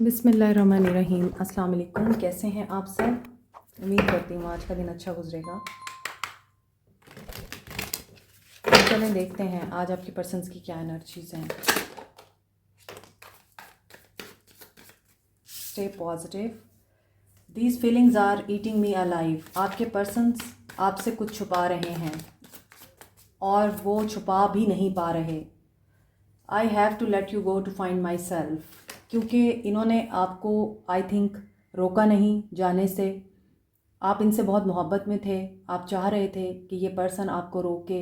बिस्मिल्लाहिर्रहमानिर्रहीम। अस्सलाम वालेकुम। कैसे हैं आप सब? उम्मीद करती हूँ आज का दिन अच्छा गुजरेगा। तो चलें देखते हैं आज आपकी पर्सन्स की क्या एनर्जीज हैं। Stay positive. These feelings are eating me alive. आपके पर्सन्स आपसे कुछ छुपा रहे हैं और वो छुपा भी नहीं पा रहे। I have to let you go to find myself. क्योंकि इन्होंने आपको आई थिंक रोका नहीं जाने से। आप इनसे बहुत मोहब्बत में थे। आप चाह रहे थे कि ये पर्सन आपको रोके,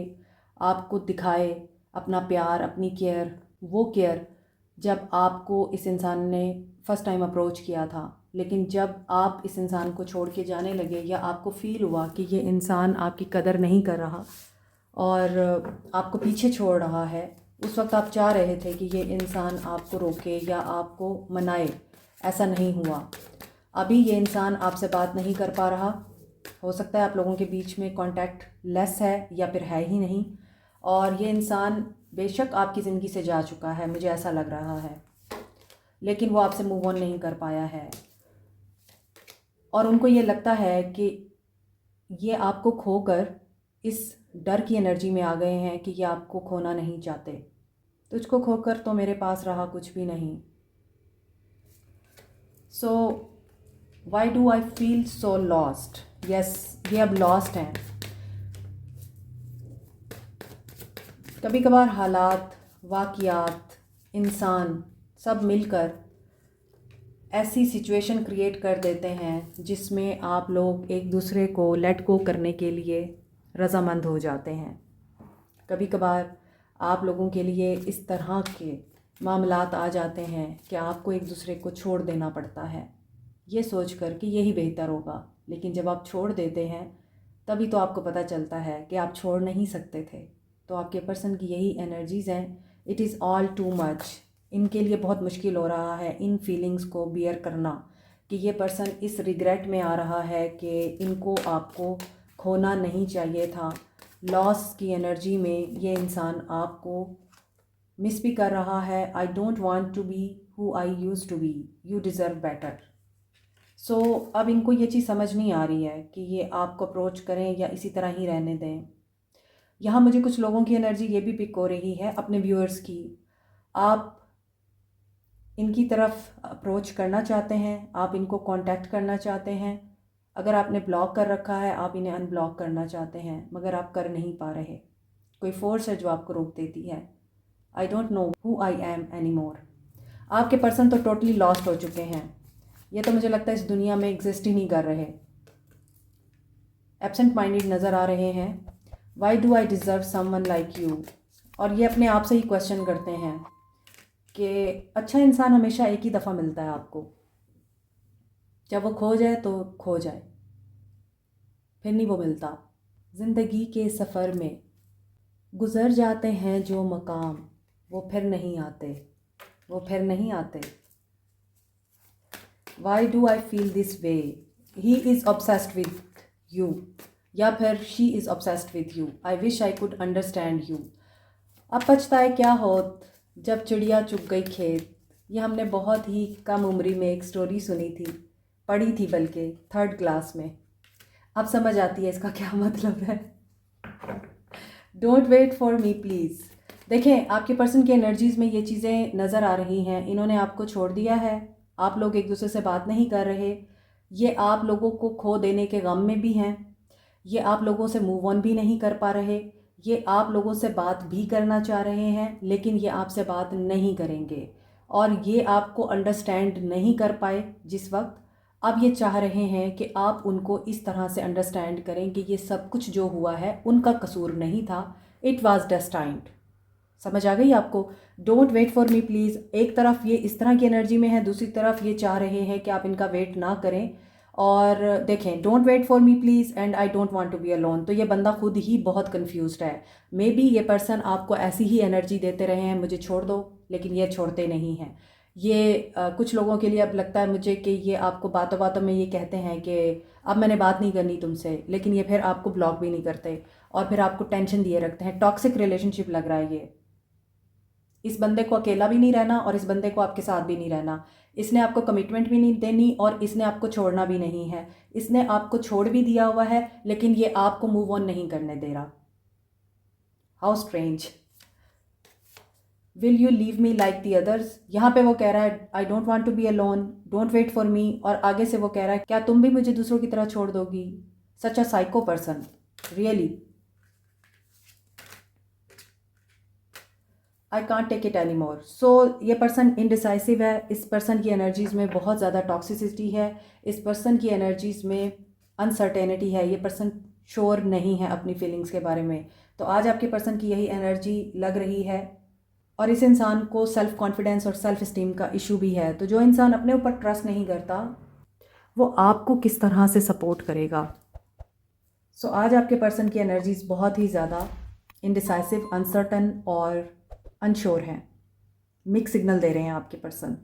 आपको दिखाए अपना प्यार, अपनी केयर। वो केयर जब आपको इस इंसान ने फ़र्स्ट टाइम अप्रोच किया था, लेकिन जब आप इस इंसान को छोड़ के जाने लगे या आपको फ़ील हुआ कि ये इंसान आपकी कदर नहीं कर रहा और आपको पीछे छोड़ रहा है, उस वक्त आप चाह रहे थे कि ये इंसान आपको रोके या आपको मनाए। ऐसा नहीं हुआ। अभी ये इंसान आपसे बात नहीं कर पा रहा। हो सकता है आप लोगों के बीच में कांटेक्ट लेस है या फिर है ही नहीं। और ये इंसान बेशक आपकी ज़िंदगी से जा चुका है, मुझे ऐसा लग रहा है, लेकिन वो आपसे मूव ऑन नहीं कर पाया है। और उनको ये लगता है कि ये आपको खोकर इस डर की एनर्जी में आ गए हैं कि ये आपको खोना नहीं चाहते। तुझको खोकर तो मेरे पास रहा कुछ भी नहीं। So why do I feel so lost? Yes, ये अब लॉस्ट हैं। कभी कभार हालात, वाक़ियात, इंसान सब मिलकर ऐसी सिचुएशन क्रिएट कर देते हैं जिसमें आप लोग एक दूसरे को लेट गो करने के लिए रज़ामंद हो जाते हैं। कभी कभार आप लोगों के लिए इस तरह के मामलात आ जाते हैं कि आपको एक दूसरे को छोड़ देना पड़ता है, ये सोच कर कि यही बेहतर होगा। लेकिन जब आप छोड़ देते हैं तभी तो आपको पता चलता है कि आप छोड़ नहीं सकते थे। तो आपके पर्सन की यही एनर्जीज़ हैं। It is all too much. इनके लिए बहुत मुश्किल हो रहा है इन फीलिंग्स को बियर करना कि ये पर्सन इस रिग्रेट में आ रहा है कि इनको आपको खोना नहीं चाहिए था। लॉस की एनर्जी में ये इंसान आपको मिस भी कर रहा है। I don't want to be who I use to be, you deserve better. So अब इनको ये चीज़ समझ नहीं आ रही है कि ये आपको अप्रोच करें या इसी तरह ही रहने दें। यहाँ मुझे कुछ लोगों की एनर्जी ये भी पिक हो रही है, अपने व्यूअर्स की। आप इनकी तरफ अप्रोच करना चाहते हैं, आप इनको कांटेक्ट करना चाहते हैं। अगर आपने ब्लॉक कर रखा है, आप इन्हें अनब्लॉक करना चाहते हैं, मगर आप कर नहीं पा रहे। कोई फोर्स है जो आपको रोक देती है। I don't know who I am any more. आपके पर्सन तो टोटली लॉस्ट हो चुके हैं। ये तो मुझे लगता है इस दुनिया में एग्जिस्ट ही नहीं कर रहे। एब्सेंट माइंडेड नज़र आ रहे हैं। Y do I deserve someone like you. और ये अपने आप से ही क्वेश्चन करते हैं कि अच्छा इंसान हमेशा एक ही दफ़ा मिलता है आपको। जब वो खो जाए तो खो जाए, फिर नहीं वो मिलता। ज़िंदगी के सफ़र में गुज़र जाते हैं जो मकाम, वो फिर नहीं आते, वो फिर नहीं आते। Y do I feel this way. He is obsessed with you या फिर she is obsessed with you. I wish I could understand you. अब पछताए क्या होत जब चिड़िया चुग गई खेत। ये हमने बहुत ही कम उम्री में एक स्टोरी सुनी थी, पढ़ी थी बल्कि 3rd क्लास में। अब समझ आती है इसका क्या मतलब है। Don't wait for me please. देखें, आपके पर्सन की एनर्जीज़ में ये चीज़ें नज़र आ रही हैं। इन्होंने आपको छोड़ दिया है, आप लोग एक दूसरे से बात नहीं कर रहे। ये आप लोगों को खो देने के गम में भी हैं। ये आप लोगों से मूव ऑन भी नहीं कर पा रहे। ये आप लोगों से बात भी करना चाह रहे हैं, लेकिन ये आपसे बात नहीं करेंगे। और ये आपको अंडरस्टैंड नहीं कर पाए जिस वक्त। अब ये चाह रहे हैं कि आप उनको इस तरह से अंडरस्टैंड करें कि ये सब कुछ जो हुआ है उनका कसूर नहीं था, इट वाज डेस्टाइन्ड। समझ आ गई आपको? Don't wait for me please. एक तरफ ये इस तरह की एनर्जी में है, दूसरी तरफ ये चाह रहे हैं कि आप इनका वेट ना करें। और देखें, don't wait for me please and I don't want to be alone. तो ये बंदा खुद ही बहुत कंफ्यूज्ड है। मे बी ये पर्सन आपको ऐसी ही एनर्जी देते रहे हैं, मुझे छोड़ दो, लेकिन ये छोड़ते नहीं हैं। ये कुछ लोगों के लिए अब लगता है मुझे कि ये आपको बातों बातों में ये कहते हैं कि अब मैंने बात नहीं करनी तुमसे, लेकिन ये फिर आपको ब्लॉक भी नहीं करते और फिर आपको टेंशन दिए रखते हैं। टॉक्सिक रिलेशनशिप लग रहा है ये। इस बंदे को अकेला भी नहीं रहना और इस बंदे को आपके साथ भी नहीं रहना। इसने आपको कमिटमेंट भी नहीं देनी और इसने आपको छोड़ना भी नहीं है। इसने आपको छोड़ भी दिया हुआ है लेकिन ये आपको मूव ऑन नहीं करने दे रहा। How strange. Will you leave me like the others. यहाँ पे वो कह रहा है I don't want to be alone, don't wait for me, और आगे से वो कह रहा है क्या तुम भी मुझे दूसरों की तरह छोड़ दोगी। Such a psycho person, really. I can't take it any more. So ये पर्सन इनडिसाइसिव है। इस पर्सन की एनर्जीज़ में बहुत ज़्यादा टॉक्सिसिटी है। इस पर्सन की एनर्जीज़ में अनसर्टेनिटी है। ये पर्सन श्योर नहीं है अपनी फीलिंग्स के बारे में। तो आज आपके पर्सन की यही एनर्जी लग रही है। और इस इंसान को सेल्फ कॉन्फिडेंस और सेल्फ इस्टीम का इशू भी है। तो जो इंसान अपने ऊपर ट्रस्ट नहीं करता वो आपको किस तरह से सपोर्ट करेगा। सो आज आपके पर्सन की एनर्जीज बहुत ही ज़्यादा इनडिसाइसिव, अनसर्टन और अनश्योर हैं। मिक्स सिग्नल दे रहे हैं आपके पर्सन।